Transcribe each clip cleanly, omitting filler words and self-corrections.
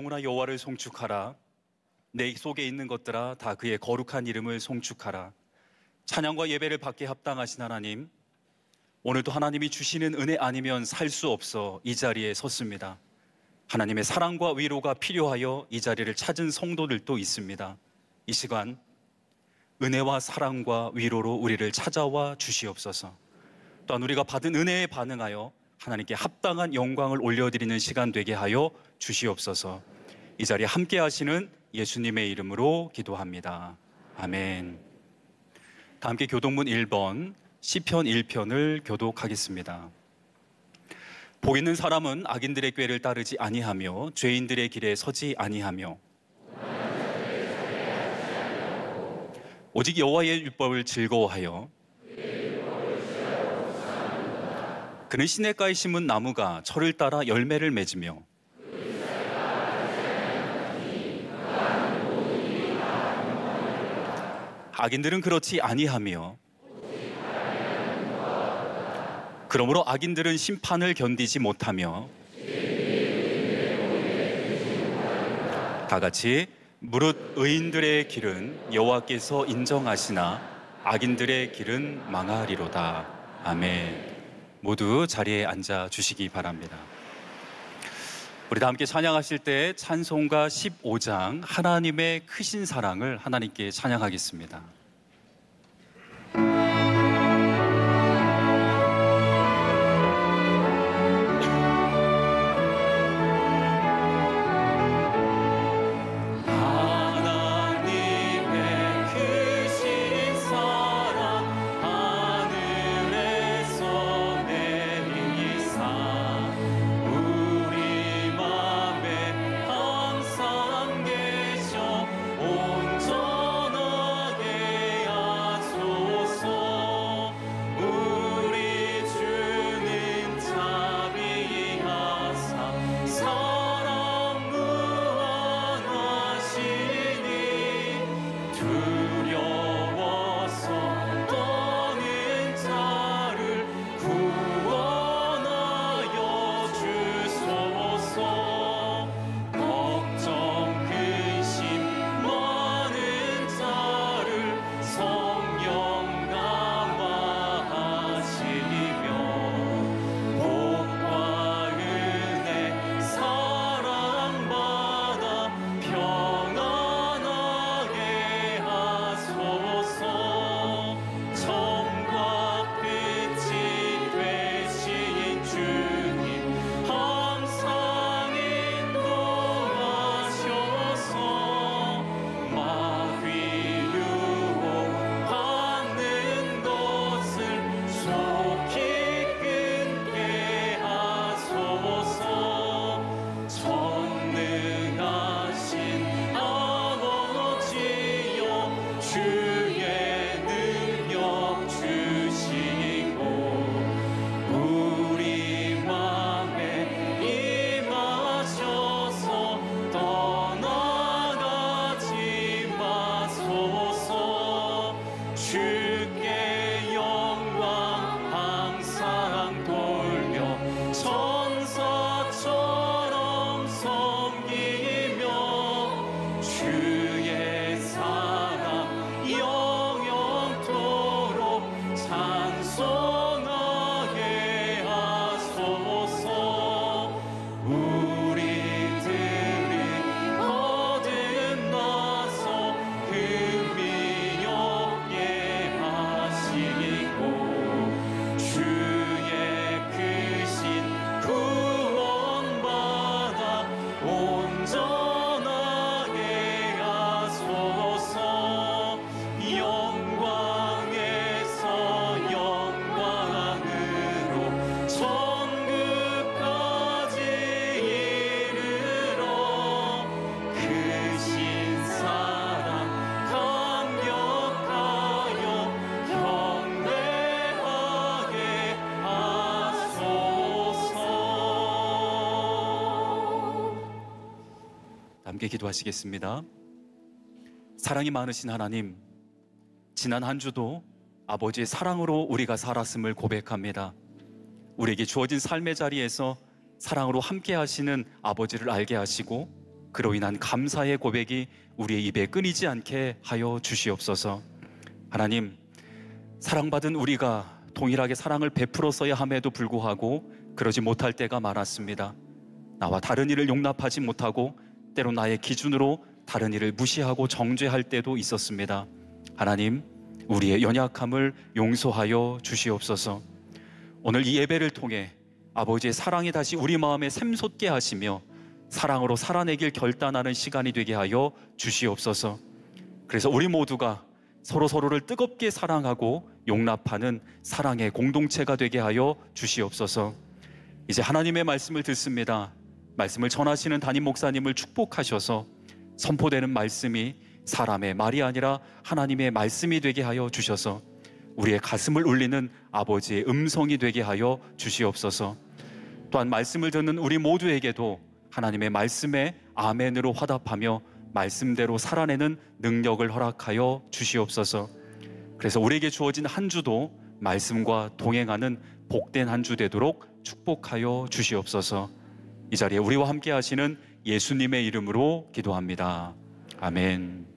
영혼아 여호와를 송축하라. 내 속에 있는 것들아 다 그의 거룩한 이름을 송축하라. 찬양과 예배를 받게 합당하신 하나님, 오늘도 하나님이 주시는 은혜 아니면 살 수 없어 이 자리에 섰습니다. 하나님의 사랑과 위로가 필요하여 이 자리를 찾은 성도들도 있습니다. 이 시간 은혜와 사랑과 위로로 우리를 찾아와 주시옵소서. 또한 우리가 받은 은혜에 반응하여 하나님께 합당한 영광을 올려드리는 시간 되게 하여 주시옵소서. 이 자리에 함께 하시는 예수님의 이름으로 기도합니다. 아멘. 다 함께 교독문 1번 시편 1편을 교독하겠습니다. 복 있는 사람은 악인들의 꾀를 따르지 아니하며 죄인들의 길에 서지 아니하며 오직 여호와의 율법을 즐거워하여 그는 시냇가에 심은 나무가 철을 따라 열매를 맺으며 악인들은 그렇지 아니하며 그러므로 악인들은 심판을 견디지 못하며 다 같이 무릇 의인들의 길은 여호와께서 인정하시나 악인들의 길은 망하리로다. 아멘. 모두 자리에 앉아 주시기 바랍니다. 우리 다 함께 찬양하실 때 찬송가 15장 하나님의 크신 사랑을 하나님께 찬양하겠습니다. 함께 기도하시겠습니다. 사랑이 많으신 하나님, 지난 한 주도 아버지의 사랑으로 우리가 살았음을 고백합니다. 우리에게 주어진 삶의 자리에서 사랑으로 함께 하시는 아버지를 알게 하시고 그로 인한 감사의 고백이 우리의 입에 끊이지 않게 하여 주시옵소서. 하나님, 사랑받은 우리가 동일하게 사랑을 베풀었어야 함에도 불구하고 그러지 못할 때가 많았습니다. 나와 다른 이를 용납하지 못하고 때로 나의 기준으로 다른 이를 무시하고 정죄할 때도 있었습니다. 하나님, 우리의 연약함을 용서하여 주시옵소서. 오늘 이 예배를 통해 아버지의 사랑이 다시 우리 마음에 샘솟게 하시며 사랑으로 살아내길 결단하는 시간이 되게 하여 주시옵소서. 그래서 우리 모두가 서로서로를 뜨겁게 사랑하고 용납하는 사랑의 공동체가 되게 하여 주시옵소서. 이제 하나님의 말씀을 듣습니다. 말씀을 전하시는 담임 목사님을 축복하셔서 선포되는 말씀이 사람의 말이 아니라 하나님의 말씀이 되게 하여 주셔서 우리의 가슴을 울리는 아버지의 음성이 되게 하여 주시옵소서. 또한 말씀을 듣는 우리 모두에게도 하나님의 말씀에 아멘으로 화답하며 말씀대로 살아내는 능력을 허락하여 주시옵소서. 그래서 우리에게 주어진 한 주도 말씀과 동행하는 복된 한 주 되도록 축복하여 주시옵소서. 이 자리에 우리와 함께 하시는 예수님의 이름으로 기도합니다. 아멘.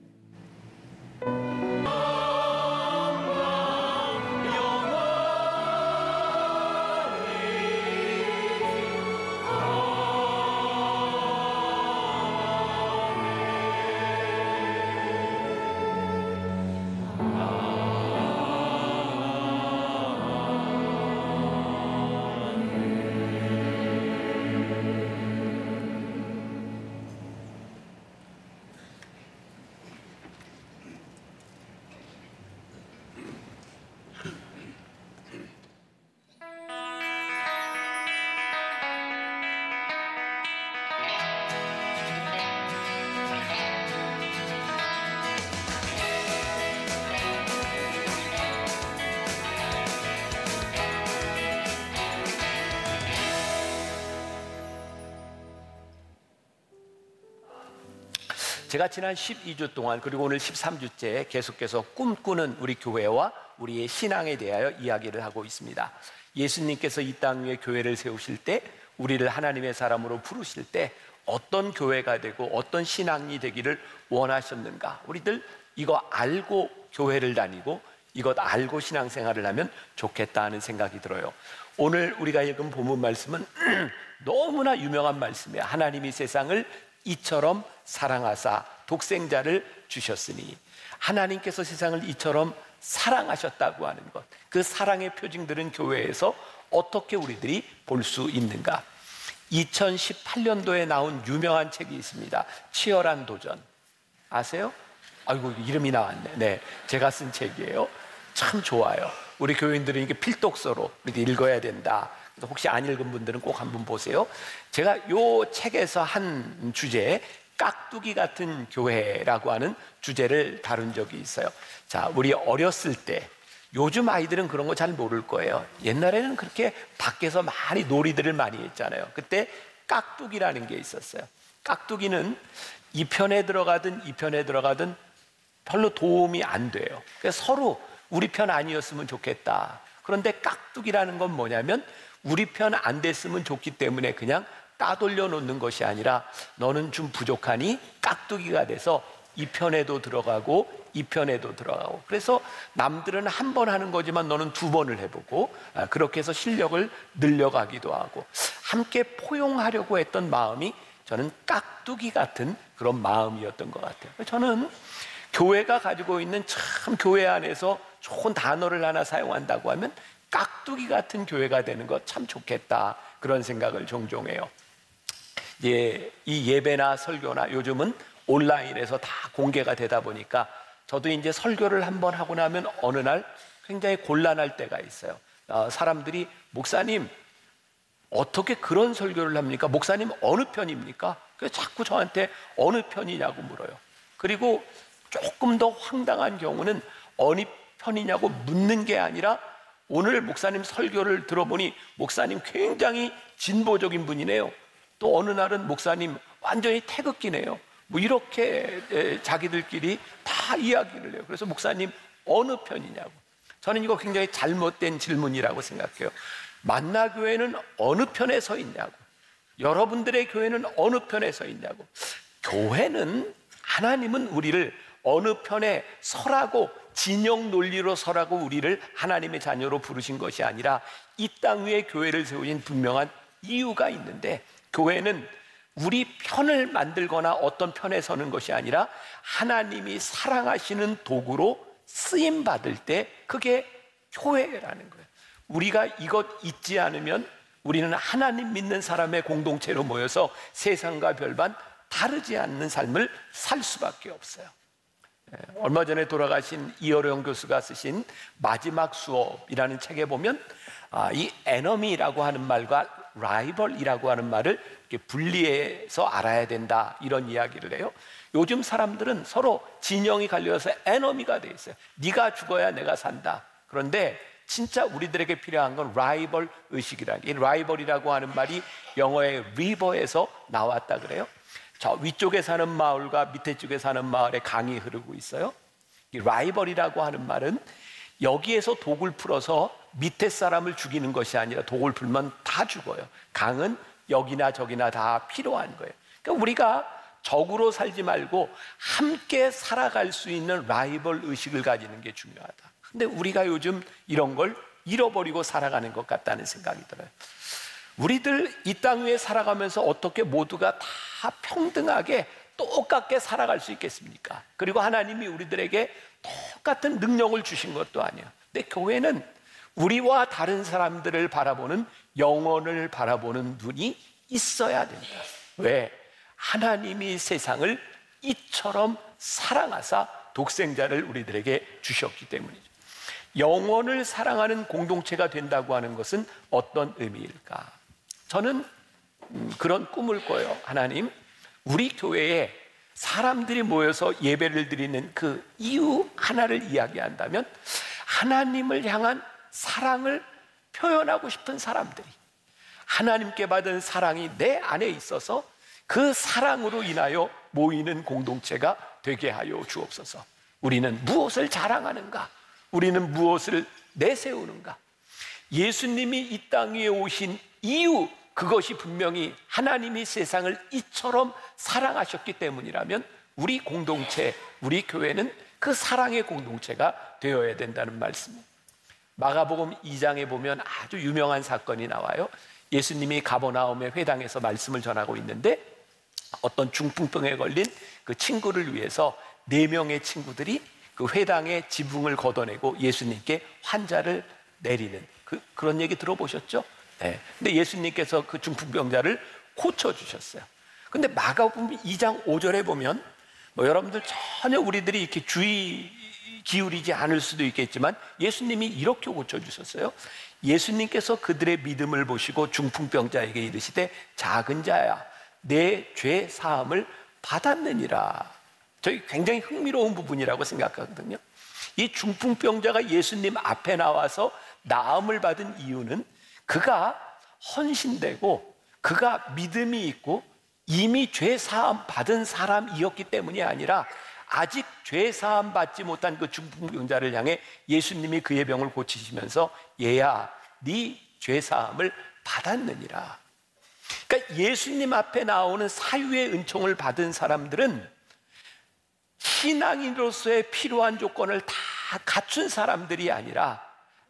제가 지난 12주 동안 그리고 오늘 13주째 계속해서 꿈꾸는 우리 교회와 우리의 신앙에 대하여 이야기를 하고 있습니다. 예수님께서 이 땅 위에 교회를 세우실 때, 우리를 하나님의 사람으로 부르실 때 어떤 교회가 되고 어떤 신앙이 되기를 원하셨는가? 우리들 이거 알고 교회를 다니고 이것 알고 신앙생활을 하면 좋겠다 하는 생각이 들어요. 오늘 우리가 읽은 본문 말씀은 너무나 유명한 말씀이에요. 하나님이 세상을 이처럼 사랑하사 독생자를 주셨으니, 하나님께서 세상을 이처럼 사랑하셨다고 하는 것, 그 사랑의 표징들은 교회에서 어떻게 우리들이 볼 수 있는가? 2018년도에 나온 유명한 책이 있습니다. 치열한 도전. 아세요? 아이고, 이름이 나왔네. 네, 제가 쓴 책이에요. 참 좋아요. 우리 교인들은 이게 필독서로 우리도 읽어야 된다. 혹시 안 읽은 분들은 꼭 한번 보세요. 제가 이 책에서 한 주제에 깍두기 같은 교회라고 하는 주제를 다룬 적이 있어요. 자, 우리 어렸을 때, 요즘 아이들은 그런 거 잘 모를 거예요. 옛날에는 그렇게 밖에서 많이 놀이들을 많이 했잖아요. 그때 깍두기라는 게 있었어요. 깍두기는 이 편에 들어가든 이 편에 들어가든 별로 도움이 안 돼요. 그래서 서로 우리 편 아니었으면 좋겠다. 그런데 깍두기라는 건 뭐냐면 우리 편 안 됐으면 좋기 때문에 그냥 따돌려 놓는 것이 아니라 너는 좀 부족하니 깍두기가 돼서 이 편에도 들어가고 이 편에도 들어가고, 그래서 남들은 한 번 하는 거지만 너는 두 번을 해보고, 그렇게 해서 실력을 늘려가기도 하고, 함께 포용하려고 했던 마음이 저는 깍두기 같은 그런 마음이었던 것 같아요. 저는 교회가 가지고 있는, 참 교회 안에서 좋은 단어를 하나 사용한다고 하면 깍두기 같은 교회가 되는 것 참 좋겠다, 그런 생각을 종종 해요. 이 예배나 설교나 요즘은 온라인에서 다 공개가 되다 보니까 저도 이제 설교를 한번 하고 나면 어느 날 굉장히 곤란할 때가 있어요. 사람들이 목사님 어떻게 그런 설교를 합니까? 목사님 어느 편입니까? 그래서 자꾸 저한테 어느 편이냐고 물어요. 그리고 조금 더 황당한 경우는 어느 편이냐고 묻는 게 아니라 오늘 목사님 설교를 들어보니 목사님 굉장히 진보적인 분이네요. 또 어느 날은 목사님 완전히 태극기네요. 뭐 이렇게 자기들끼리 다 이야기를 해요. 그래서 목사님 어느 편이냐고. 저는 이거 굉장히 잘못된 질문이라고 생각해요. 만나교회는 어느 편에 서 있냐고. 여러분들의 교회는 어느 편에 서 있냐고. 교회는, 하나님은 우리를 어느 편에 서라고, 진영 논리로 서라고 우리를 하나님의 자녀로 부르신 것이 아니라 이 땅 위에 교회를 세우신 분명한 이유가 있는데, 교회는 우리 편을 만들거나 어떤 편에 서는 것이 아니라 하나님이 사랑하시는 도구로 쓰임 받을 때 그게 교회라는 거예요. 우리가 이것 잊지 않으면 우리는 하나님 믿는 사람의 공동체로 모여서 세상과 별반 다르지 않는 삶을 살 수밖에 없어요. 얼마 전에 돌아가신 이어령 교수가 쓰신 마지막 수업이라는 책에 보면 이 에너미라고 하는 말과 라이벌이라고 하는 말을 이렇게 분리해서 알아야 된다, 이런 이야기를 해요. 요즘 사람들은 서로 진영이 갈려서 에너미가 돼 있어요. 네가 죽어야 내가 산다. 그런데 진짜 우리들에게 필요한 건 라이벌 의식이라는, 이 라이벌이라고 하는 말이 영어의 리버에서 나왔다 그래요. 저 위쪽에 사는 마을과 밑에 쪽에 사는 마을에 강이 흐르고 있어요. 이 라이벌이라고 하는 말은 여기에서 독을 풀어서 밑에 사람을 죽이는 것이 아니라 독을 풀면 다 죽어요. 강은 여기나 저기나 다 필요한 거예요. 그러니까 우리가 적으로 살지 말고 함께 살아갈 수 있는 라이벌 의식을 가지는 게 중요하다. 근데 우리가 요즘 이런 걸 잃어버리고 살아가는 것 같다는 생각이 들어요. 우리들 이 땅 위에 살아가면서 어떻게 모두가 다 평등하게 똑같게 살아갈 수 있겠습니까? 그리고 하나님이 우리들에게 똑같은 능력을 주신 것도 아니에요. 근데 교회는 우리와 다른 사람들을 바라보는, 영혼을 바라보는 눈이 있어야 된다. 왜? 하나님이 세상을 이처럼 사랑하사 독생자를 우리들에게 주셨기 때문이죠. 영혼을 사랑하는 공동체가 된다고 하는 것은 어떤 의미일까? 저는 그런 꿈을 꿔요. 하나님, 우리 교회에 사람들이 모여서 예배를 드리는 그 이유 하나를 이야기한다면, 하나님을 향한 사랑을 표현하고 싶은 사람들이, 하나님께 받은 사랑이 내 안에 있어서 그 사랑으로 인하여 모이는 공동체가 되게 하여 주옵소서. 우리는 무엇을 자랑하는가? 우리는 무엇을 내세우는가? 예수님이 이 땅 위에 오신 이유, 그것이 분명히 하나님이 세상을 이처럼 사랑하셨기 때문이라면 우리 공동체, 우리 교회는 그 사랑의 공동체가 되어야 된다는 말씀입니다. 마가복음 2장에 보면 아주 유명한 사건이 나와요. 예수님이 가버나움의 회당에서 말씀을 전하고 있는데 어떤 중풍병에 걸린 그 친구를 위해서 4명의 친구들이 그 회당의 지붕을 걷어내고 예수님께 환자를 내리는 그런 얘기 들어보셨죠? 네. 근데 예수님께서 그 중풍병자를 고쳐주셨어요. 근데 마가복음 2장 5절에 보면 여러분들 전혀 우리들이 이렇게 주의 기울이지 않을 수도 있겠지만 예수님이 이렇게 고쳐주셨어요. 예수님께서 그들의 믿음을 보시고 중풍병자에게 이르시되 작은 자야 내 죄 사함을 받았느니라. 저희 굉장히 흥미로운 부분이라고 생각하거든요. 이 중풍병자가 예수님 앞에 나와서 나음을 받은 이유는 그가 헌신되고 그가 믿음이 있고 이미 죄 사함 받은 사람이었기 때문이 아니라 아직 죄 사함 받지 못한 그 중풍병자를 향해 예수님이 그의 병을 고치시면서 얘야 네 죄 사함을 받았느니라. 그러니까 예수님 앞에 나오는 사유의 은총을 받은 사람들은 신앙인으로서의 필요한 조건을 다 갖춘 사람들이 아니라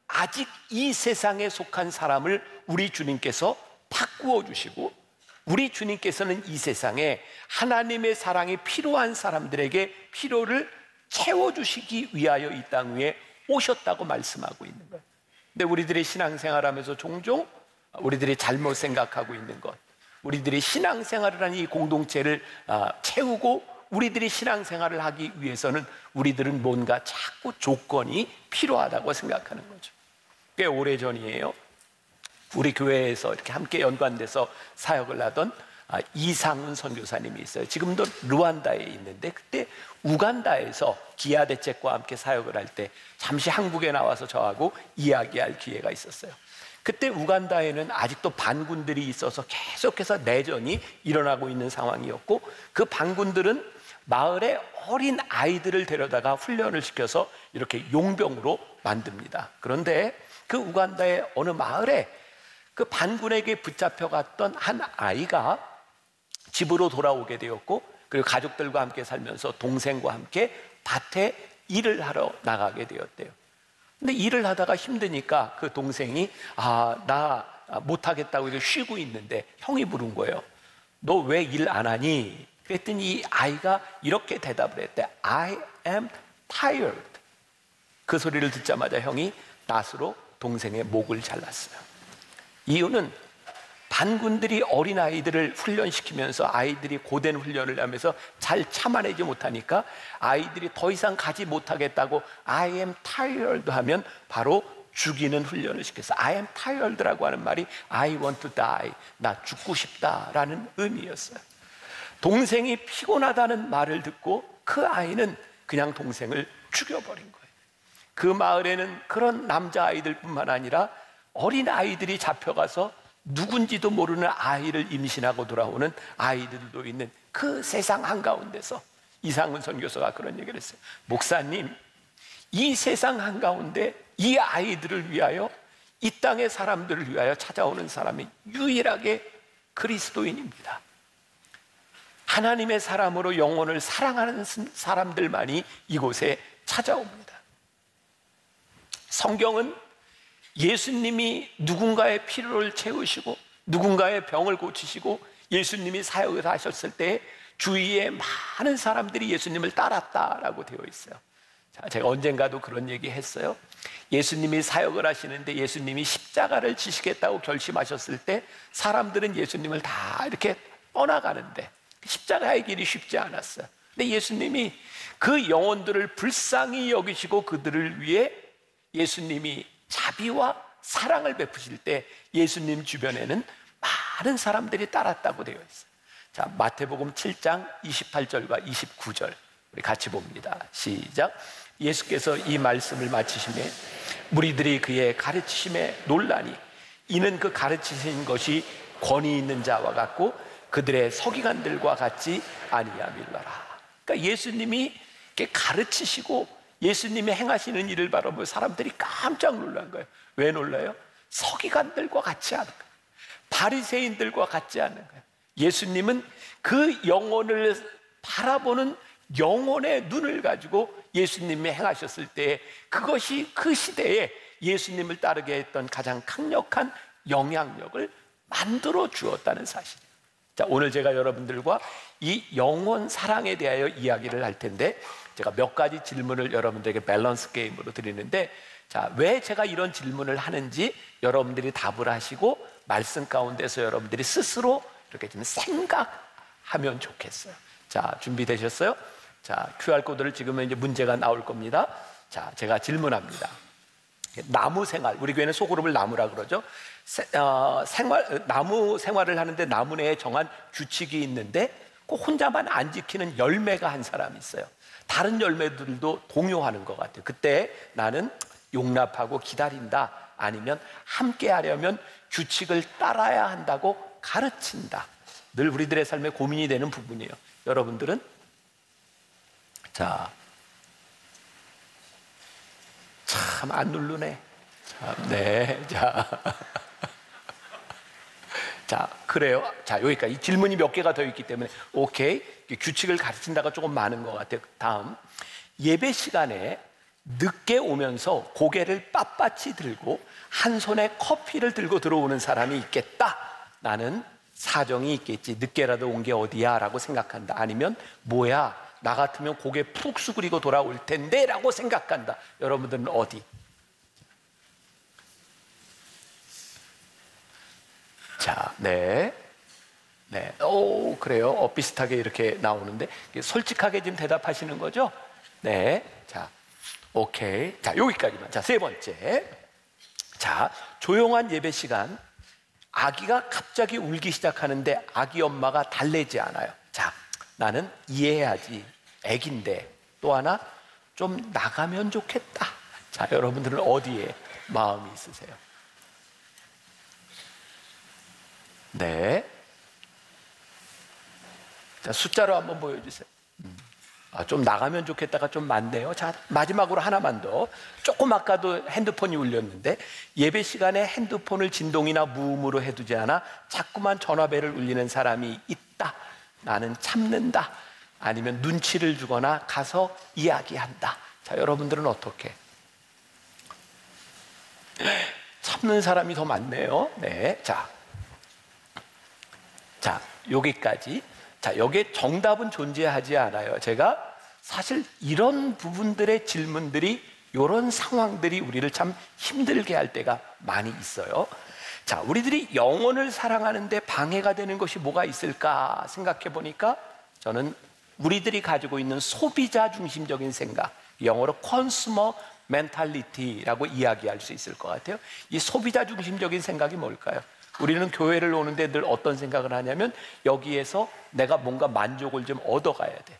아직 이 세상에 속한 사람을 우리 주님께서 바꾸어 주시고 우리 주님께서는 이 세상에 하나님의 사랑이 필요한 사람들에게 필요를 채워주시기 위하여 이 땅 위에 오셨다고 말씀하고 있는 거예요. 근데 우리들이 신앙생활하면서 종종 우리들이 잘못 생각하고 있는 것, 우리들이 신앙생활을 하는 이 공동체를 채우고 우리들이 신앙생활을 하기 위해서는 우리들은 뭔가 자꾸 조건이 필요하다고 생각하는 거죠. 꽤 오래전이에요. 우리 교회에서 이렇게 함께 연관돼서 사역을 하던 이상훈 선교사님이 있어요. 지금도 루안다에 있는데 그때 우간다에서 기아 대책과 함께 사역을 할 때 잠시 한국에 나와서 저하고 이야기할 기회가 있었어요. 그때 우간다에는 아직도 반군들이 있어서 계속해서 내전이 일어나고 있는 상황이었고 그 반군들은 마을에 어린 아이들을 데려다가 훈련을 시켜서 이렇게 용병으로 만듭니다. 그런데 그 우간다의 어느 마을에 그 반군에게 붙잡혀갔던 한 아이가 집으로 돌아오게 되었고 그리고 가족들과 함께 살면서 동생과 함께 밭에 일을 하러 나가게 되었대요. 근데 일을 하다가 힘드니까 그 동생이 나 못하겠다고 이렇게 쉬고 있는데 형이 부른 거예요. 너 왜 일 안 하니? 그랬더니 이 아이가 이렇게 대답을 했대. I am tired. 그 소리를 듣자마자 형이 낫으로 동생의 목을 잘랐어요. 이유는 반군들이 어린아이들을 훈련시키면서 아이들이 고된 훈련을 하면서 잘 참아내지 못하니까 아이들이 더 이상 가지 못하겠다고 I am tired 하면 바로 죽이는 훈련을 시켰어요. I am tired라고 하는 말이 I want to die, 나 죽고 싶다라는 의미였어요. 동생이 피곤하다는 말을 듣고 그 아이는 그냥 동생을 죽여버린 거예요. 그 마을에는 그런 남자아이들뿐만 아니라 어린아이들이 잡혀가서 누군지도 모르는 아이를 임신하고 돌아오는 아이들도 있는 그 세상 한가운데서 이상훈 선교사가 그런 얘기를 했어요. 목사님, 이 세상 한가운데 이 아이들을 위하여, 이 땅의 사람들을 위하여 찾아오는 사람이 유일하게 그리스도인입니다. 하나님의 사람으로 영혼을 사랑하는 사람들만이 이곳에 찾아옵니다. 성경은 예수님이 누군가의 필요를 채우시고 누군가의 병을 고치시고 예수님이 사역을 하셨을 때 주위에 많은 사람들이 예수님을 따랐다라고 되어 있어요. 자, 제가 언젠가도 그런 얘기 했어요. 예수님이 사역을 하시는데 예수님이 십자가를 지시겠다고 결심하셨을 때 사람들은 예수님을 다 이렇게 떠나가는데 십자가의 길이 쉽지 않았어요. 근데 예수님이 그 영혼들을 불쌍히 여기시고 그들을 위해 예수님이 자비와 사랑을 베푸실 때 예수님 주변에는 많은 사람들이 따랐다고 되어 있어요. 자, 마태복음 7장 28절과 29절 우리 같이 봅니다. 시작. 예수께서 이 말씀을 마치시매 무리들이 그의 가르치심에 놀라니 이는 그 가르치신 것이 권위 있는 자와 같고 그들의 서기관들과 같지 아니함일러라. 그러니까 예수님이 이렇게 가르치시고 예수님이 행하시는 일을 바라보며 사람들이 깜짝 놀란 거예요. 왜 놀라요? 서기관들과 같지 않은 거예요. 바리새인들과 같지 않은 거예요. 예수님은 그 영혼을 바라보는 영혼의 눈을 가지고 예수님이 행하셨을 때 그것이 그 시대에 예수님을 따르게 했던 가장 강력한 영향력을 만들어 주었다는 사실이에요. 자, 오늘 제가 여러분들과 이 영혼 사랑에 대하여 이야기를 할 텐데 제가 몇 가지 질문을 여러분들에게 밸런스 게임으로 드리는데 자, 왜 제가 이런 질문을 하는지 여러분들이 답을 하시고 말씀 가운데서 여러분들이 스스로 이렇게 좀 생각하면 좋겠어요. 자, 준비되셨어요? 자, QR코드를 찍으면 이제 문제가 나올 겁니다. 자, 제가 질문합니다. 나무 생활, 우리 교회는 소그룹을 나무라 그러죠. 나무 생활을 하는데 나무 내에 정한 규칙이 있는데 꼭 혼자만 안 지키는 열매가 한 사람이 있어요. 다른 열매들도 동요하는 것 같아요. 그때 나는 용납하고 기다린다, 아니면 함께 하려면 규칙을 따라야 한다고 가르친다. 늘 우리들의 삶에 고민이 되는 부분이에요. 여러분들은? 자, 참 안 누르네. 참, 네, 자, 자, 그래요. 자, 여기까지. 질문이 몇 개가 더 있기 때문에 오케이. 규칙을 가르친다가 조금 많은 것 같아요. 다음, 예배 시간에 늦게 오면서 고개를 빳빳이 들고 한 손에 커피를 들고 들어오는 사람이 있겠다. 나는 사정이 있겠지. 늦게라도 온 게 어디야 라고 생각한다. 아니면 뭐야, 나 같으면 고개 푹 수그리고 돌아올 텐데 라고 생각한다. 여러분들은 어디? 자, 네. 네. 오, 그래요. 비슷하게 이렇게 나오는데 솔직하게 지금 대답하시는 거죠? 네. 자, 오케이. 자, 여기까지만. 자, 세 번째. 자, 조용한 예배 시간. 아기가 갑자기 울기 시작하는데 아기 엄마가 달래지 않아요. 자, 나는 이해해야지. 애기인데. 또 하나, 좀 나가면 좋겠다. 자, 여러분들은 어디에 마음이 있으세요? 네. 자, 숫자로 한번 보여주세요. 좀 나가면 좋겠다가 좀 많네요. 자, 마지막으로 하나만 더. 조금 아까도 핸드폰이 울렸는데 예배 시간에 핸드폰을 진동이나 무음으로 해두지 않아 자꾸만 전화벨을 울리는 사람이 있다. 나는 참는다. 아니면 눈치를 주거나 가서 이야기한다. 자, 여러분들은 어떻게? 참는 사람이 더 많네요. 네, 자, 여기까지. 자, 여기에 정답은 존재하지 않아요. 제가 사실 이런 부분들의 질문들이, 이런 상황들이 우리를 참 힘들게 할 때가 많이 있어요. 자, 우리들이 영혼을 사랑하는데 방해가 되는 것이 뭐가 있을까 생각해 보니까 저는 우리들이 가지고 있는 소비자 중심적인 생각, 영어로 컨슈머 멘탈리티라고 이야기할 수 있을 것 같아요. 이 소비자 중심적인 생각이 뭘까요? 우리는 교회를 오는데 늘 어떤 생각을 하냐면 여기에서 내가 뭔가 만족을 좀 얻어가야 돼.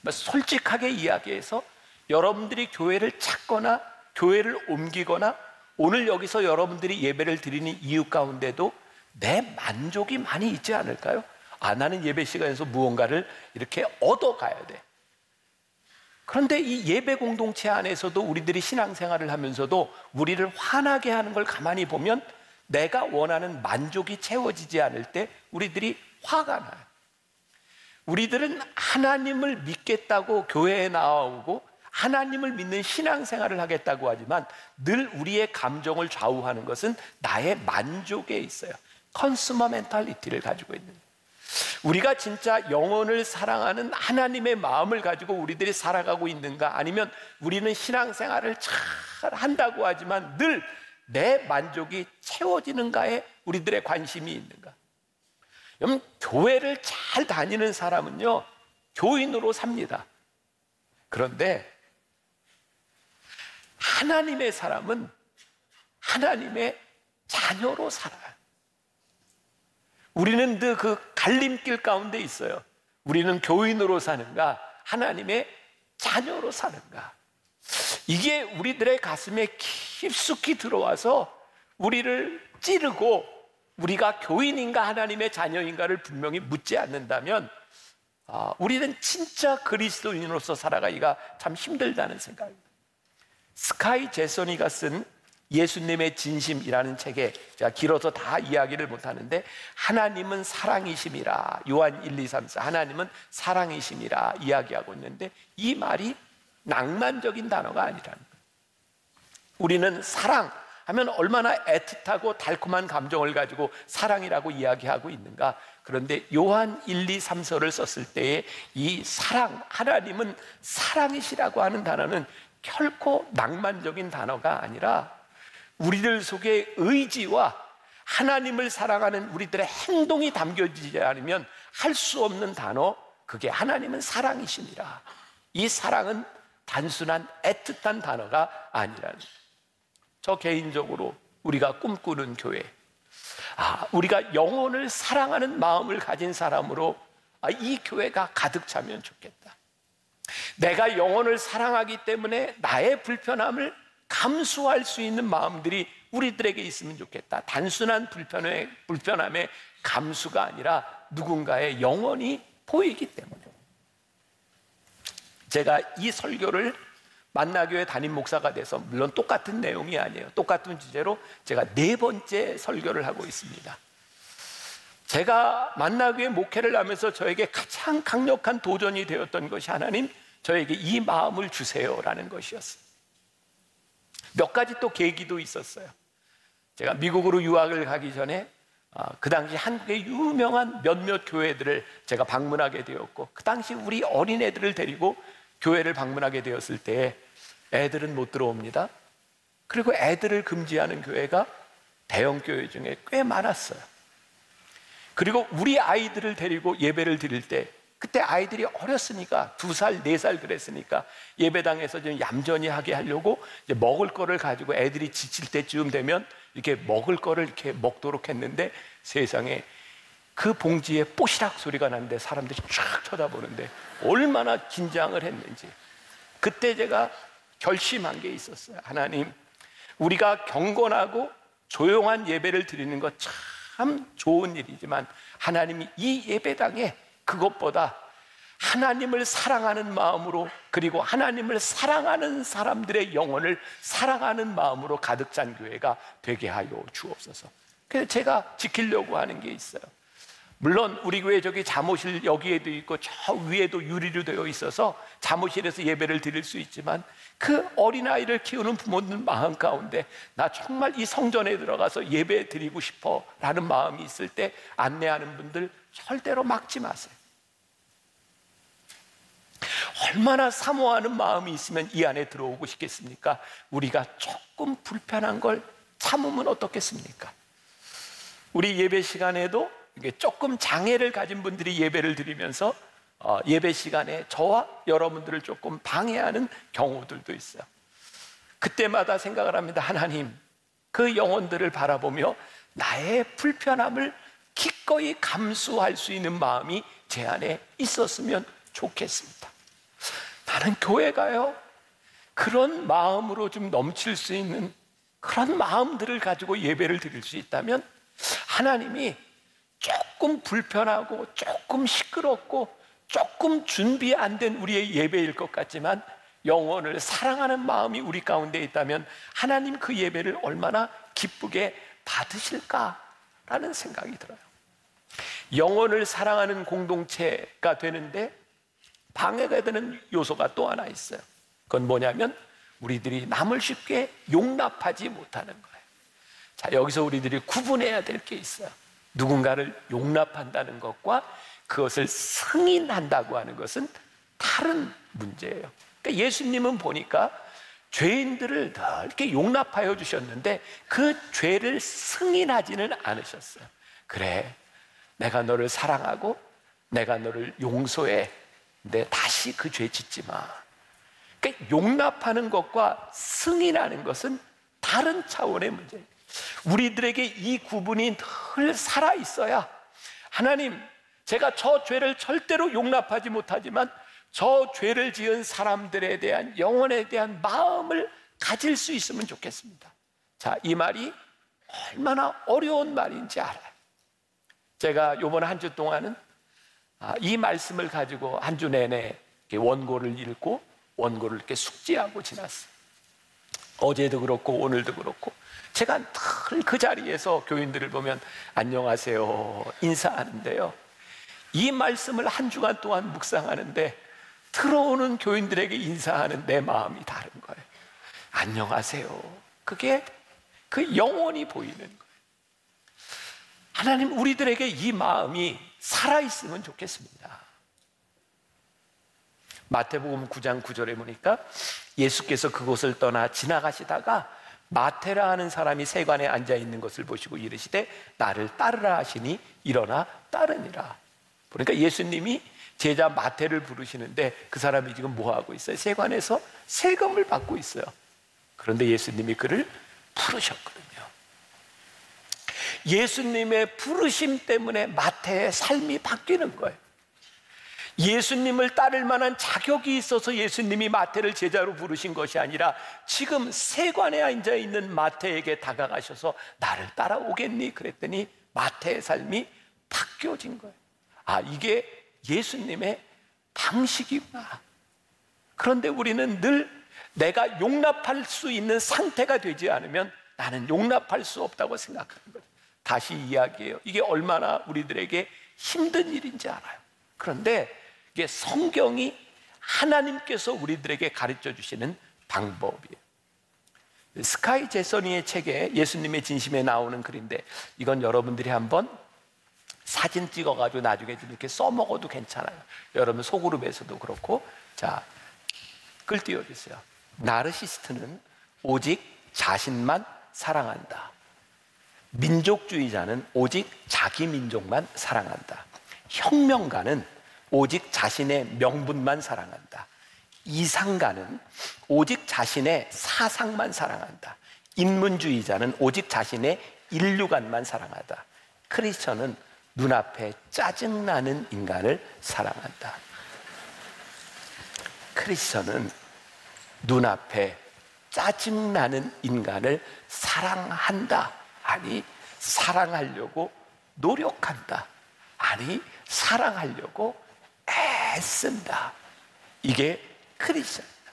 솔직하게 이야기해서 여러분들이 교회를 찾거나 교회를 옮기거나 오늘 여기서 여러분들이 예배를 드리는 이유 가운데도 내 만족이 많이 있지 않을까요? 아, 나는 예배 시간에서 무언가를 이렇게 얻어가야 돼. 그런데 이 예배 공동체 안에서도 우리들이 신앙생활을 하면서도 우리를 화나게 하는 걸 가만히 보면 내가 원하는 만족이 채워지지 않을 때 우리들이 화가 나요. 우리들은 하나님을 믿겠다고 교회에 나오고 하나님을 믿는 신앙생활을 하겠다고 하지만 늘 우리의 감정을 좌우하는 것은 나의 만족에 있어요. 컨슈머 멘탈리티를 가지고 있는 거예요. 우리가 진짜 영혼을 사랑하는 하나님의 마음을 가지고 우리들이 살아가고 있는가, 아니면 우리는 신앙생활을 잘 한다고 하지만 늘 내 만족이 채워지는가에 우리들의 관심이 있는가. 여러분, 교회를 잘 다니는 사람은요 교인으로 삽니다. 그런데 하나님의 사람은 하나님의 자녀로 살아요. 우리는 늘 그 갈림길 가운데 있어요. 우리는 교인으로 사는가, 하나님의 자녀로 사는가. 이게 우리들의 가슴에 깊숙이 들어와서 우리를 찌르고 우리가 교인인가 하나님의 자녀인가를 분명히 묻지 않는다면 우리는 진짜 그리스도인으로서 살아가기가 참 힘들다는 생각입니다. 스카이 제소니가 쓴 예수님의 진심이라는 책에, 제가 길어서 다 이야기를 못하는데, 하나님은 사랑이심이라, 요한 1, 2, 3, 4 하나님은 사랑이심이라 이야기하고 있는데, 이 말이 낭만적인 단어가 아니라는 거예요. 우리는 사랑하면 얼마나 애틋하고 달콤한 감정을 가지고 사랑이라고 이야기하고 있는가. 그런데 요한 1, 2, 3서를 썼을 때에 이 사랑, 하나님은 사랑이시라고 하는 단어는 결코 낭만적인 단어가 아니라 우리들 속에 의지와 하나님을 사랑하는 우리들의 행동이 담겨지지 않으면 할 수 없는 단어, 그게 하나님은 사랑이십니다. 이 사랑은 단순한 애틋한 단어가 아니라는, 저 개인적으로 우리가 꿈꾸는 교회, 우리가 영혼을 사랑하는 마음을 가진 사람으로 이 교회가 가득 차면 좋겠다. 내가 영혼을 사랑하기 때문에 나의 불편함을 감수할 수 있는 마음들이 우리들에게 있으면 좋겠다. 단순한 불편함의 감수가 아니라 누군가의 영혼이 보이기 때문에. 제가 이 설교를 만나교회 담임 목사가 돼서, 물론 똑같은 내용이 아니에요, 똑같은 주제로 제가 4번째 설교를 하고 있습니다. 제가 만나교회 목회를 하면서 저에게 가장 강력한 도전이 되었던 것이, 하나님 저에게 이 마음을 주세요라는 것이었어요. 몇 가지 또 계기도 있었어요. 제가 미국으로 유학을 가기 전에 그 당시 한국의 유명한 몇몇 교회들을 제가 방문하게 되었고, 그 당시 우리 어린애들을 데리고 교회를 방문하게 되었을 때 애들은 못 들어옵니다. 그리고 애들을 금지하는 교회가 대형 교회 중에 꽤 많았어요. 그리고 우리 아이들을 데리고 예배를 드릴 때, 그때 아이들이 어렸으니까 2살, 4살 그랬으니까 예배당에서 좀 얌전히 하게 하려고 이제 먹을 거를 가지고 애들이 지칠 때쯤 되면 이렇게 먹을 거를 이렇게 먹도록 했는데, 세상에 그 봉지에 뽀시락 소리가 나는데 사람들이 쫙 쳐다보는데 얼마나 긴장을 했는지. 그때 제가 결심한 게 있었어요. 하나님, 우리가 경건하고 조용한 예배를 드리는 것 참 좋은 일이지만, 하나님이 이 예배당에 그것보다 하나님을 사랑하는 마음으로, 그리고 하나님을 사랑하는 사람들의 영혼을 사랑하는 마음으로 가득 찬 교회가 되게 하여 주옵소서. 그래서 제가 지키려고 하는 게 있어요. 물론 우리 교회 저기 잠옷실 여기에도 있고 저 위에도 유리로 되어 있어서 잠옷실에서 예배를 드릴 수 있지만, 그 어린아이를 키우는 부모님 마음 가운데 나 정말 이 성전에 들어가서 예배 드리고 싶어 라는 마음이 있을 때 안내하는 분들 절대로 막지 마세요. 얼마나 사모하는 마음이 있으면 이 안에 들어오고 싶겠습니까? 우리가 조금 불편한 걸 참으면 어떻겠습니까? 우리 예배 시간에도 이게 조금 장애를 가진 분들이 예배를 드리면서 예배 시간에 저와 여러분들을 조금 방해하는 경우들도 있어요. 그때마다 생각을 합니다. 하나님, 그 영혼들을 바라보며 나의 불편함을 기꺼이 감수할 수 있는 마음이 제 안에 있었으면 좋겠습니다. 나는 교회가요, 그런 마음으로 좀 넘칠 수 있는 그런 마음들을 가지고 예배를 드릴 수 있다면 하나님이 조금 불편하고 조금 시끄럽고 조금 준비 안 된 우리의 예배일 것 같지만 영혼을 사랑하는 마음이 우리 가운데 있다면 하나님 그 예배를 얼마나 기쁘게 받으실까라는 생각이 들어요. 영혼을 사랑하는 공동체가 되는데 방해가 되는 요소가 또 하나 있어요. 그건 뭐냐면 우리들이 남을 쉽게 용납하지 못하는 거예요. 자, 여기서 우리들이 구분해야 될 게 있어요. 누군가를 용납한다는 것과 그것을 승인한다고 하는 것은 다른 문제예요. 그러니까 예수님은 보니까 죄인들을 늘 이렇게 용납하여 주셨는데 그 죄를 승인하지는 않으셨어요. 그래, 내가 너를 사랑하고 내가 너를 용서해. 근데 다시 그 죄 짓지 마. 그러니까 용납하는 것과 승인하는 것은 다른 차원의 문제예요. 우리들에게 이 구분이 늘 살아 있어야 하나님, 제가 저 죄를 절대로 용납하지 못하지만 저 죄를 지은 사람들에 대한 영혼에 대한 마음을 가질 수 있으면 좋겠습니다. 자, 이 말이 얼마나 어려운 말인지 알아요. 제가 이번 한 주 동안은 이 말씀을 가지고 한 주 내내 원고를 읽고 원고를 이렇게 숙지하고 지났어요. 어제도 그렇고 오늘도 그렇고 제가 늘 그 자리에서 교인들을 보면 안녕하세요 인사하는데요, 이 말씀을 한 주간 동안 묵상하는데 들어오는 교인들에게 인사하는 내 마음이 다른 거예요. 안녕하세요. 그게 그 영혼이 보이는 거예요. 하나님, 우리들에게 이 마음이 살아있으면 좋겠습니다. 마태복음 9장 9절에 보니까 예수께서 그곳을 떠나 지나가시다가 마태라 하는 사람이 세관에 앉아있는 것을 보시고 이르시되 나를 따르라 하시니 일어나 따르니라. 그러니까 예수님이 제자 마태를 부르시는데 그 사람이 지금 뭐하고 있어요? 세관에서 세금을 받고 있어요. 그런데 예수님이 그를 부르셨거든요. 예수님의 부르심 때문에 마태의 삶이 바뀌는 거예요. 예수님을 따를 만한 자격이 있어서 예수님이 마태를 제자로 부르신 것이 아니라 지금 세관에 앉아 있는 마태에게 다가가셔서 나를 따라오겠니? 그랬더니 마태의 삶이 바뀌어진 거예요. 아, 이게 예수님의 방식이구나. 그런데 우리는 늘 내가 용납할 수 있는 상태가 되지 않으면 나는 용납할 수 없다고 생각하는 거예요. 다시 이야기해요. 이게 얼마나 우리들에게 힘든 일인지 알아요. 그런데 이게 성경이 하나님께서 우리들에게 가르쳐 주시는 방법이에요. 스카이 제서니의 책에 예수님의 진심에 나오는 글인데 이건 여러분들이 한번 사진 찍어가지고 나중에 좀 이렇게 써먹어도 괜찮아요. 여러분 소그룹에서도 그렇고. 자, 글 띄워주세요. 나르시스트는 오직 자신만 사랑한다. 민족주의자는 오직 자기 민족만 사랑한다. 혁명가는 오직 자신의 명분만 사랑한다. 이상가는 오직 자신의 사상만 사랑한다. 인문주의자는 오직 자신의 인류관만 사랑한다. 크리스천은 눈앞에 짜증나는 인간을 사랑한다. 크리스천은 눈앞에 짜증나는 인간을 사랑한다. 아니, 사랑하려고 노력한다. 아니, 사랑하려고 애쓴다. 이게 크리스천이다.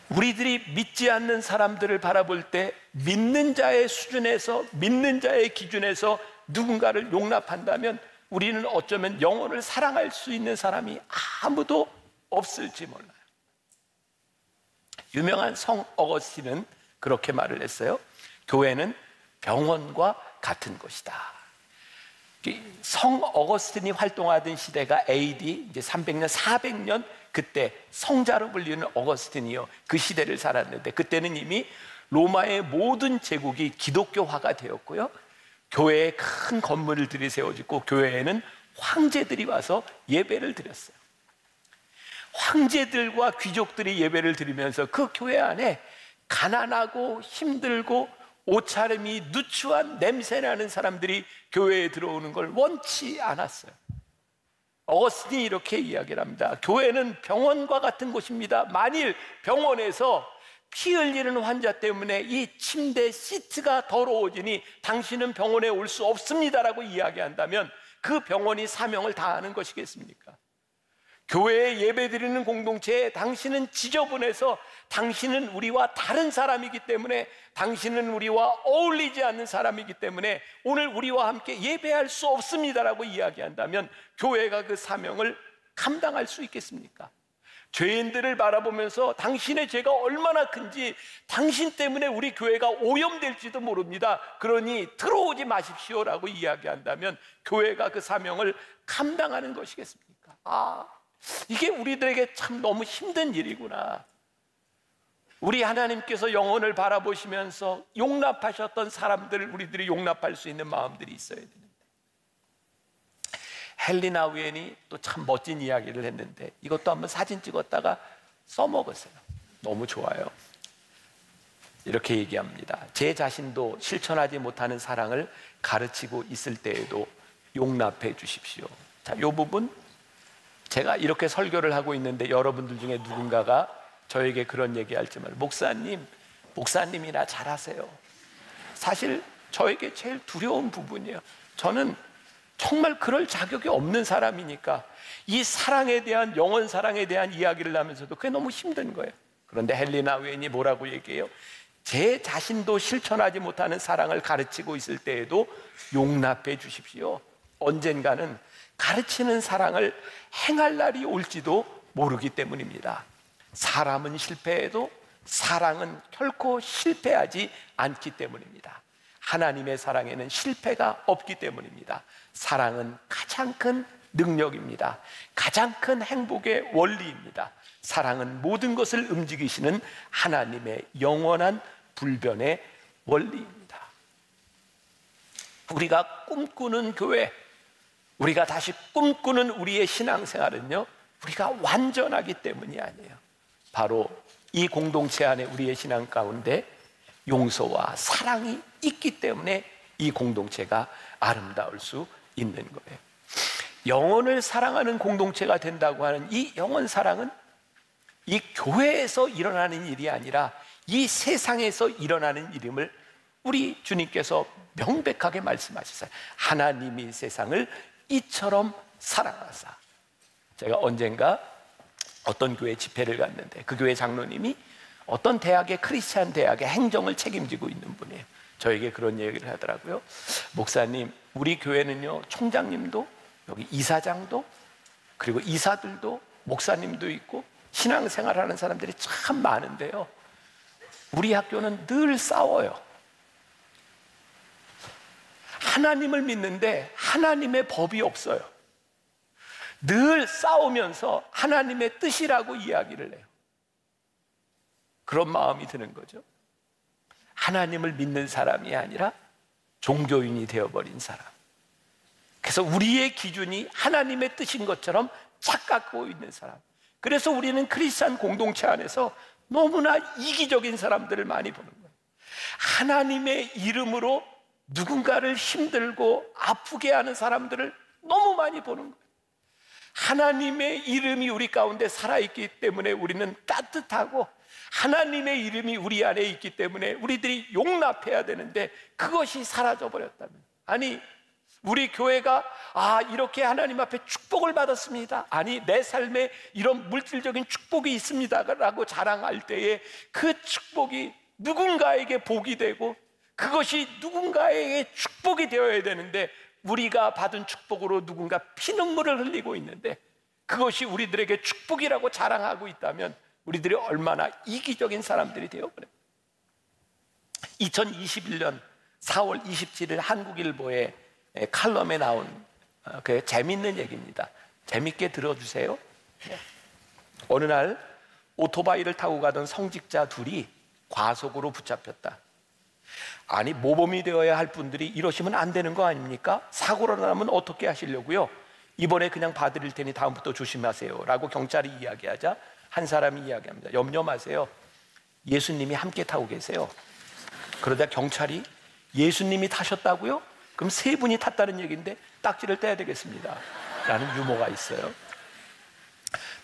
우리들이 믿지 않는 사람들을 바라볼 때 믿는 자의 수준에서, 믿는 자의 기준에서 누군가를 용납한다면 우리는 어쩌면 영혼을 사랑할 수 있는 사람이 아무도 없을지 몰라요. 유명한 성 어거스틴은 그렇게 말을 했어요. 교회는 병원과 같은 것이다. 성 어거스틴이 활동하던 시대가 AD 이제 300년, 400년, 그때 성자로 불리는 어거스틴이요, 그 시대를 살았는데, 그때는 이미 로마의 모든 제국이 기독교화가 되었고요, 교회에 큰 건물을 들이세워지고 교회에는 황제들이 와서 예배를 드렸어요. 황제들과 귀족들이 예배를 드리면서 그 교회 안에 가난하고 힘들고 옷차림이 누추한 냄새나는 사람들이 교회에 들어오는 걸 원치 않았어요. 어거스틴이 이렇게 이야기를 합니다. 교회는 병원과 같은 곳입니다. 만일 병원에서 피 흘리는 환자 때문에 이 침대 시트가 더러워지니 당신은 병원에 올 수 없습니다라고 이야기한다면 그 병원이 사명을 다하는 것이겠습니까? 교회에 예배드리는 공동체에 당신은 지저분해서 당신은 우리와 다른 사람이기 때문에, 당신은 우리와 어울리지 않는 사람이기 때문에 오늘 우리와 함께 예배할 수 없습니다라고 이야기한다면 교회가 그 사명을 감당할 수 있겠습니까? 죄인들을 바라보면서 당신의 죄가 얼마나 큰지, 당신 때문에 우리 교회가 오염될지도 모릅니다, 그러니 들어오지 마십시오라고 이야기한다면 교회가 그 사명을 감당하는 것이겠습니까? 이게 우리들에게 참 너무 힘든 일이구나. 우리 하나님께서 영혼을 바라보시면서 용납하셨던 사람들을 우리들이 용납할 수 있는 마음들이 있어야 되는데, 헬리나 우엔이 또 참 멋진 이야기를 했는데 이것도 한번 사진 찍었다가 써먹었어요. 너무 좋아요. 이렇게 얘기합니다. 제 자신도 실천하지 못하는 사랑을 가르치고 있을 때에도 용납해 주십시오. 자, 이 부분 제가 이렇게 설교를 하고 있는데 여러분들 중에 누군가가 저에게 그런 얘기할지 말고, 목사님이나 잘하세요. 사실 저에게 제일 두려운 부분이에요. 저는 정말 그럴 자격이 없는 사람이니까 이 사랑에 대한, 영원 사랑에 대한 이야기를 하면서도 그게 너무 힘든 거예요. 그런데 헬리나 우엔이 뭐라고 얘기해요? 제 자신도 실천하지 못하는 사랑을 가르치고 있을 때에도 용납해 주십시오. 언젠가는 가르치는 사랑을 행할 날이 올지도 모르기 때문입니다. 사람은 실패해도 사랑은 결코 실패하지 않기 때문입니다. 하나님의 사랑에는 실패가 없기 때문입니다. 사랑은 가장 큰 능력입니다. 가장 큰 행복의 원리입니다. 사랑은 모든 것을 움직이시는 하나님의 영원한 불변의 원리입니다. 우리가 꿈꾸는 교회, 우리가 다시 꿈꾸는 우리의 신앙생활은요, 우리가 완전하기 때문이 아니에요. 바로 이 공동체 안에 우리의 신앙 가운데 용서와 사랑이 있기 때문에 이 공동체가 아름다울 수 있는 거예요. 영혼을 사랑하는 공동체가 된다고 하는 이 영혼 사랑은 이 교회에서 일어나는 일이 아니라 이 세상에서 일어나는 일임을 우리 주님께서 명백하게 말씀하셨어요. 하나님이 세상을 이처럼 사랑하사. 제가 언젠가 어떤 교회 집회를 갔는데 그 교회 장로님이 어떤 대학의, 크리스찬 대학의 행정을 책임지고 있는 분이에요. 저에게 그런 얘기를 하더라고요. 목사님, 우리 교회는요, 총장님도 여기 이사장도, 그리고 이사들도, 목사님도 있고 신앙생활하는 사람들이 참 많은데요, 우리 학교는 늘 싸워요. 하나님을 믿는데 하나님의 법이 없어요. 늘 싸우면서 하나님의 뜻이라고 이야기를 해요. 그런 마음이 드는 거죠. 하나님을 믿는 사람이 아니라 종교인이 되어버린 사람. 그래서 우리의 기준이 하나님의 뜻인 것처럼 착각하고 있는 사람. 그래서 우리는 크리스찬 공동체 안에서 너무나 이기적인 사람들을 많이 보는 거예요. 하나님의 이름으로 누군가를 힘들고 아프게 하는 사람들을 너무 많이 보는 거예요. 하나님의 이름이 우리 가운데 살아있기 때문에 우리는 따뜻하고, 하나님의 이름이 우리 안에 있기 때문에 우리들이 용납해야 되는데 그것이 사라져버렸다면, 아니 우리 교회가 이렇게 하나님 앞에 축복을 받았습니다. 아니, 내 삶에 이런 물질적인 축복이 있습니다 라고 자랑할 때에 그 축복이 누군가에게 복이 되고 그것이 누군가에게 축복이 되어야 되는데, 우리가 받은 축복으로 누군가 피눈물을 흘리고 있는데 그것이 우리들에게 축복이라고 자랑하고 있다면 우리들이 얼마나 이기적인 사람들이 되어버려요. 2021년 4월 27일 한국일보의 칼럼에 나온 그 재미있는 얘기입니다. 재미있게 들어주세요. 어느 날 오토바이를 타고 가던 성직자 둘이 과속으로 붙잡혔다. 아니, 모범이 되어야 할 분들이 이러시면 안 되는 거 아닙니까? 사고가 나면 어떻게 하시려고요? 이번에 그냥 봐드릴 테니 다음부터 조심하세요 라고 경찰이 이야기하자 한 사람이 이야기합니다. 염려 마세요. 예수님이 함께 타고 계세요. 그러자 경찰이 예수님이 타셨다고요? 그럼 세 분이 탔다는 얘기인데 딱지를 떼야 되겠습니다 라는 유머가 있어요.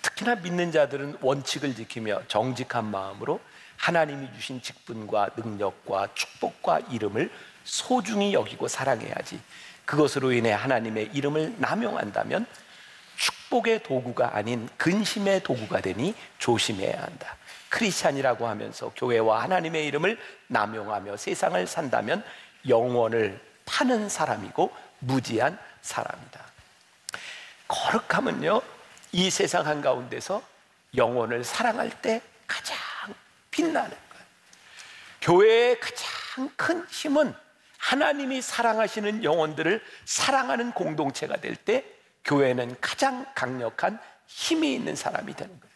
특히나 믿는 자들은 원칙을 지키며 정직한 마음으로 하나님이 주신 직분과 능력과 축복과 이름을 소중히 여기고 사랑해야지, 그것으로 인해 하나님의 이름을 남용한다면 축복의 도구가 아닌 근심의 도구가 되니 조심해야 한다. 크리스찬이라고 하면서 교회와 하나님의 이름을 남용하며 세상을 산다면 영원을 파는 사람이고 무지한 사람이다. 거룩함은요, 이 세상 한가운데서 영혼을 사랑할 때 가장 빛나는 거예요. 교회의 가장 큰 힘은 하나님이 사랑하시는 영혼들을 사랑하는 공동체가 될 때 교회는 가장 강력한 힘이 있는 사람이 되는 거예요.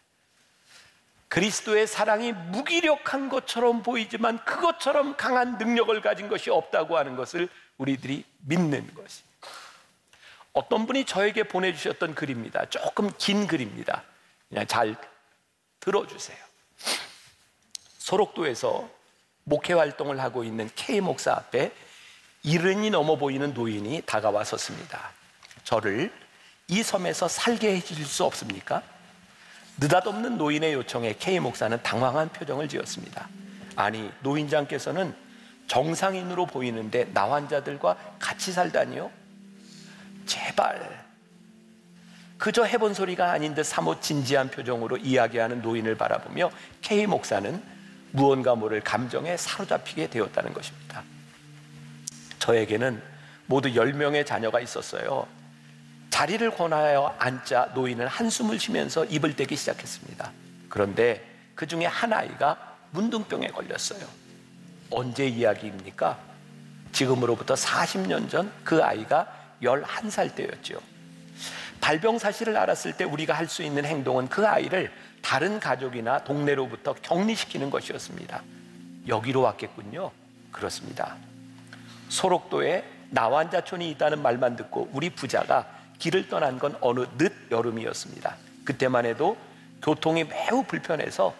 그리스도의 사랑이 무기력한 것처럼 보이지만 그것처럼 강한 능력을 가진 것이 없다고 하는 것을 우리들이 믿는 것이. 어떤 분이 저에게 보내주셨던 글입니다. 조금 긴 글입니다. 그냥 잘 들어주세요. 소록도에서 목회 활동을 하고 있는 K 목사 앞에 70이 넘어 보이는 노인이 다가와 섰습니다. 저를 이 섬에서 살게 해주실 수 없습니까? 느닷없는 노인의 요청에 K 목사는 당황한 표정을 지었습니다. 아니, 노인장께서는 정상인으로 보이는데 나 환자들과 같이 살다니요? 제발. 그저 해본 소리가 아닌 듯 사뭇 진지한 표정으로 이야기하는 노인을 바라보며 K 목사는 무언가 모를 감정에 사로잡히게 되었다는 것입니다. 저에게는 모두 10명의 자녀가 있었어요. 자리를 권하여 앉자 노인은 한숨을 쉬면서 입을 떼기 시작했습니다. 그런데 그 중에 한 아이가 문둥병에 걸렸어요. 언제 이야기입니까? 지금으로부터 40년 전 그 아이가 11살 때였죠. 발병 사실을 알았을 때 우리가 할 수 있는 행동은 그 아이를 다른 가족이나 동네로부터 격리시키는 것이었습니다. 여기로 왔겠군요. 그렇습니다. 소록도에 나환자촌이 있다는 말만 듣고 우리 부자가 길을 떠난 건 어느 늦 여름이었습니다. 그때만 해도 교통이 매우 불편해서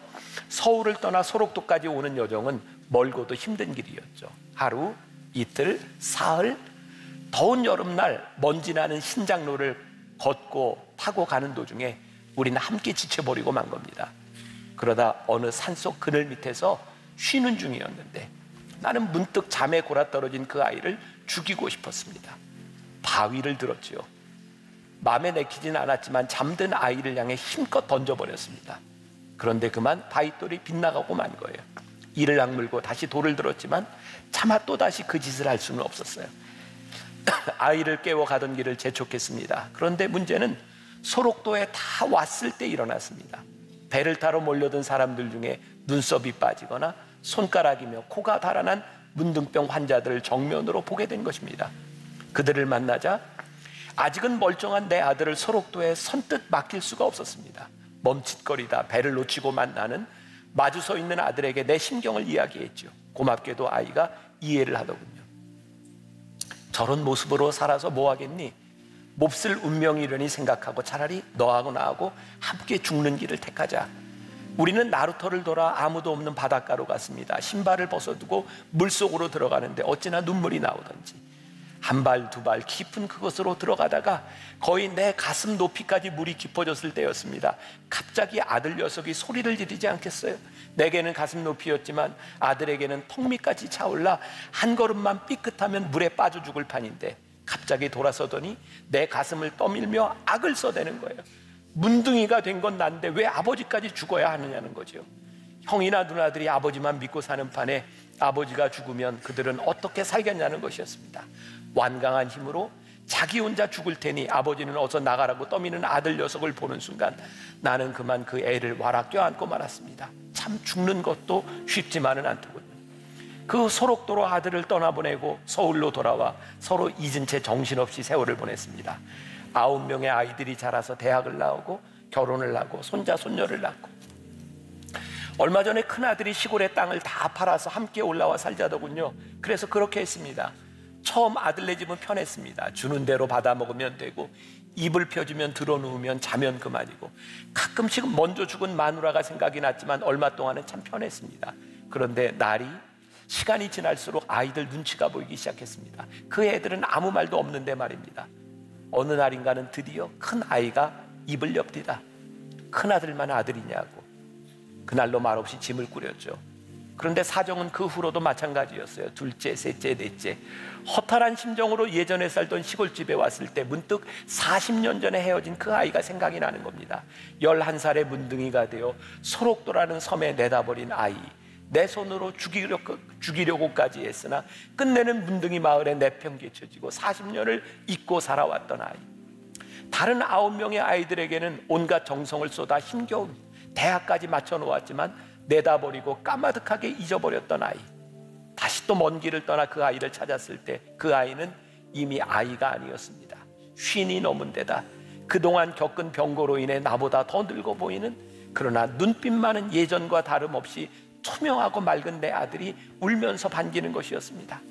서울을 떠나 소록도까지 오는 여정은 멀고도 힘든 길이었죠. 하루, 이틀, 사흘, 더운 여름날 먼지 나는 신장로를 걷고 타고 가는 도중에 우리는 함께 지쳐버리고 만 겁니다. 그러다 어느 산속 그늘 밑에서 쉬는 중이었는데 나는 문득 잠에 골아떨어진 그 아이를 죽이고 싶었습니다. 바위를 들었지요. 마음에 내키진 않았지만 잠든 아이를 향해 힘껏 던져버렸습니다. 그런데 그만 바위돌이 빗나가고 만 거예요. 이를 악물고 다시 돌을 들었지만 차마 또다시 그 짓을 할 수는 없었어요. 아이를 깨워 가던 길을 재촉했습니다. 그런데 문제는 소록도에 다 왔을 때 일어났습니다. 배를 타러 몰려든 사람들 중에 눈썹이 빠지거나 손가락이며 코가 달아난 문둥병 환자들을 정면으로 보게 된 것입니다. 그들을 만나자 아직은 멀쩡한 내 아들을 소록도에 선뜻 맡길 수가 없었습니다. 멈칫거리다 배를 놓치고 만나는 마주 서 있는 아들에게 내 심경을 이야기했죠. 고맙게도 아이가 이해를 하더군요. 저런 모습으로 살아서 뭐 하겠니? 몹쓸 운명이려니 생각하고 차라리 너하고 나하고 함께 죽는 길을 택하자. 우리는 나루터를 돌아 아무도 없는 바닷가로 갔습니다. 신발을 벗어두고 물속으로 들어가는데 어찌나 눈물이 나오던지 한 발 두 발 깊은 그곳으로 들어가다가 거의 내 가슴 높이까지 물이 깊어졌을 때였습니다. 갑자기 아들 녀석이 소리를 지르지 않겠어요? 내게는 가슴 높이였지만 아들에게는 턱 밑까지 차올라 한 걸음만 삐끗하면 물에 빠져 죽을 판인데 갑자기 돌아서더니 내 가슴을 떠밀며 악을 써대는 거예요. 문둥이가 된 건 난데 왜 아버지까지 죽어야 하느냐는 거죠. 형이나 누나들이 아버지만 믿고 사는 판에 아버지가 죽으면 그들은 어떻게 살겠냐는 것이었습니다. 완강한 힘으로 자기 혼자 죽을 테니 아버지는 어서 나가라고 떠미는 아들 녀석을 보는 순간 나는 그만 그 애를 와라 껴안고 말았습니다. 참 죽는 것도 쉽지만은 않더군요. 그 소록도로 아들을 떠나보내고 서울로 돌아와 서로 잊은 채 정신없이 세월을 보냈습니다. 9명의 아이들이 자라서 대학을 나오고 결혼을 하고 손자 손녀를 낳고, 얼마 전에 큰아들이 시골의 땅을 다 팔아서 함께 올라와 살자더군요. 그래서 그렇게 했습니다. 처음 아들네 집은 편했습니다. 주는 대로 받아 먹으면 되고 이불 펴주면 들어누우면 자면 그만이고, 가끔씩은 먼저 죽은 마누라가 생각이 났지만 얼마 동안은 참 편했습니다. 그런데 시간이 지날수록 아이들 눈치가 보이기 시작했습니다. 그 애들은 아무 말도 없는데 말입니다. 어느 날인가는 드디어 큰 아이가 입을 엽디다. 큰아들만 아들이냐고. 그날로 말없이 짐을 꾸렸죠. 그런데 사정은 그 후로도 마찬가지였어요. 둘째, 셋째, 넷째. 허탈한 심정으로 예전에 살던 시골집에 왔을 때 문득 40년 전에 헤어진 그 아이가 생각이 나는 겁니다. 11살의 문둥이가 되어 소록도라는 섬에 내다버린 아이. 내 손으로 죽이려고까지 했으나 끝내는 문둥이 마을에 내팽개쳐지고 40년을 잊고 살아왔던 아이. 다른 9명의 아이들에게는 온갖 정성을 쏟아 힘겨운 대학까지 맞춰놓았지만 내다버리고 까마득하게 잊어버렸던 아이. 다시 또 먼 길을 떠나 그 아이를 찾았을 때 그 아이는 이미 아이가 아니었습니다. 쉰이 넘은 데다 그동안 겪은 병고로 인해 나보다 더 늙어 보이는, 그러나 눈빛만은 예전과 다름없이 투명하고 맑은 내 아들이 울면서 반기는 것이었습니다.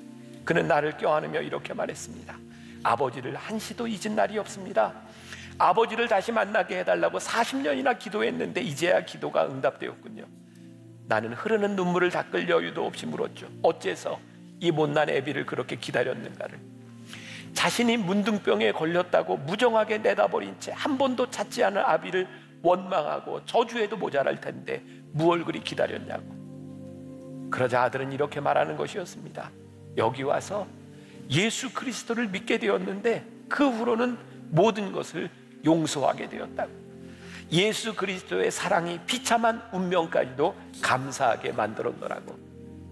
그는 나를 껴안으며 이렇게 말했습니다. 아버지를 한시도 잊은 날이 없습니다. 아버지를 다시 만나게 해달라고 40년이나 기도했는데 이제야 기도가 응답되었군요. 나는 흐르는 눈물을 닦을 여유도 없이 물었죠. 어째서 이 못난 애비를 그렇게 기다렸는가를. 자신이 문둥병에 걸렸다고 무정하게 내다버린 채 한 번도 찾지 않은 아비를 원망하고 저주해도 모자랄 텐데 무얼 그리 기다렸냐고. 그러자 아들은 이렇게 말하는 것이었습니다. 여기 와서 예수 그리스도를 믿게 되었는데 그 후로는 모든 것을 용서하게 되었다고. 예수 그리스도의 사랑이 비참한 운명까지도 감사하게 만들었더라고.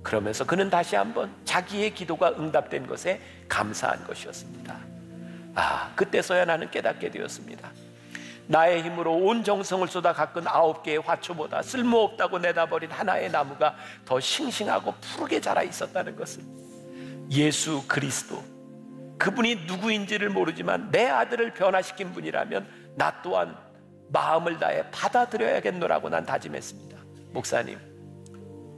그러면서 그는 다시 한번 자기의 기도가 응답된 것에 감사한 것이었습니다. 그때서야 나는 깨닫게 되었습니다. 나의 힘으로 온 정성을 쏟아 가꾼 9개의 화초보다 쓸모없다고 내다버린 하나의 나무가 더 싱싱하고 푸르게 자라 있었다는 것을. 예수 그리스도, 그분이 누구인지를 모르지만 내 아들을 변화시킨 분이라면 나 또한 마음을 다해 받아들여야겠노라고 난 다짐했습니다. 목사님,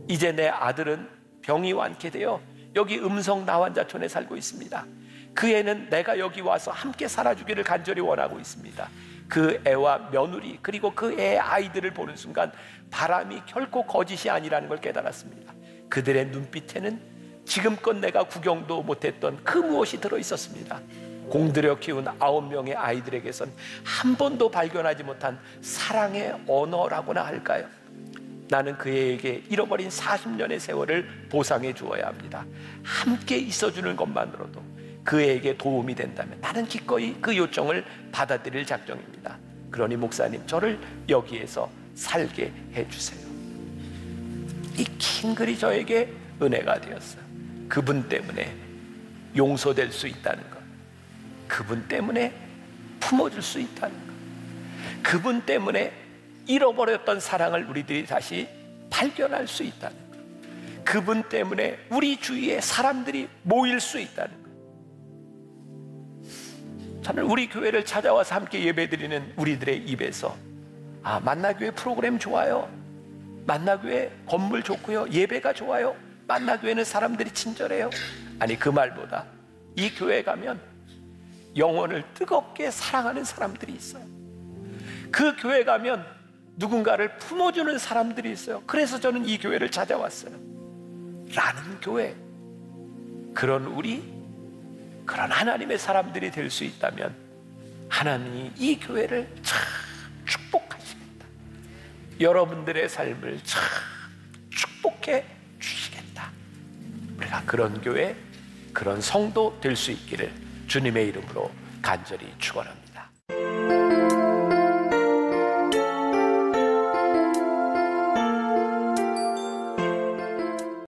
이제 내 아들은 병이 완쾌 되어 여기 음성 나환자촌에 살고 있습니다. 그 애는 내가 여기 와서 함께 살아주기를 간절히 원하고 있습니다. 그 애와 며느리 그리고 그 애의 아이들을 보는 순간 바람이 결코 거짓이 아니라는 걸 깨달았습니다. 그들의 눈빛에는 지금껏 내가 구경도 못했던 그 무엇이 들어있었습니다. 공들여 키운 9명의 아이들에게선 한 번도 발견하지 못한 사랑의 언어라고나 할까요? 나는 그에게 잃어버린 40년의 세월을 보상해 주어야 합니다. 함께 있어주는 것만으로도 그에게 도움이 된다면 나는 기꺼이 그 요청을 받아들일 작정입니다. 그러니 목사님, 저를 여기에서 살게 해주세요. 이 긴 글이 저에게 은혜가 되었어요. 그분 때문에 용서될 수 있다는 것, 그분 때문에 품어줄 수 있다는 것, 그분 때문에 잃어버렸던 사랑을 우리들이 다시 발견할 수 있다는 것, 그분 때문에 우리 주위에 사람들이 모일 수 있다는 것. 저는 우리 교회를 찾아와서 함께 예배드리는 우리들의 입에서 만나교회 프로그램 좋아요, 만나교회 건물 좋고요, 예배가 좋아요, 만나교회는 사람들이 친절해요. 아니, 그 말보다 이 교회 가면 영혼을 뜨겁게 사랑하는 사람들이 있어요. 그 교회 가면 누군가를 품어주는 사람들이 있어요. 그래서 저는 이 교회를 찾아왔어요. 라는 교회, 그런 그런 하나님의 사람들이 될 수 있다면 하나님이 이 교회를 참 축복하시겠다. 여러분들의 삶을 참 축복해 주시겠다. 우리가 그런 교회, 그런 성도 될 수 있기를 주님의 이름으로 간절히 축원합니다.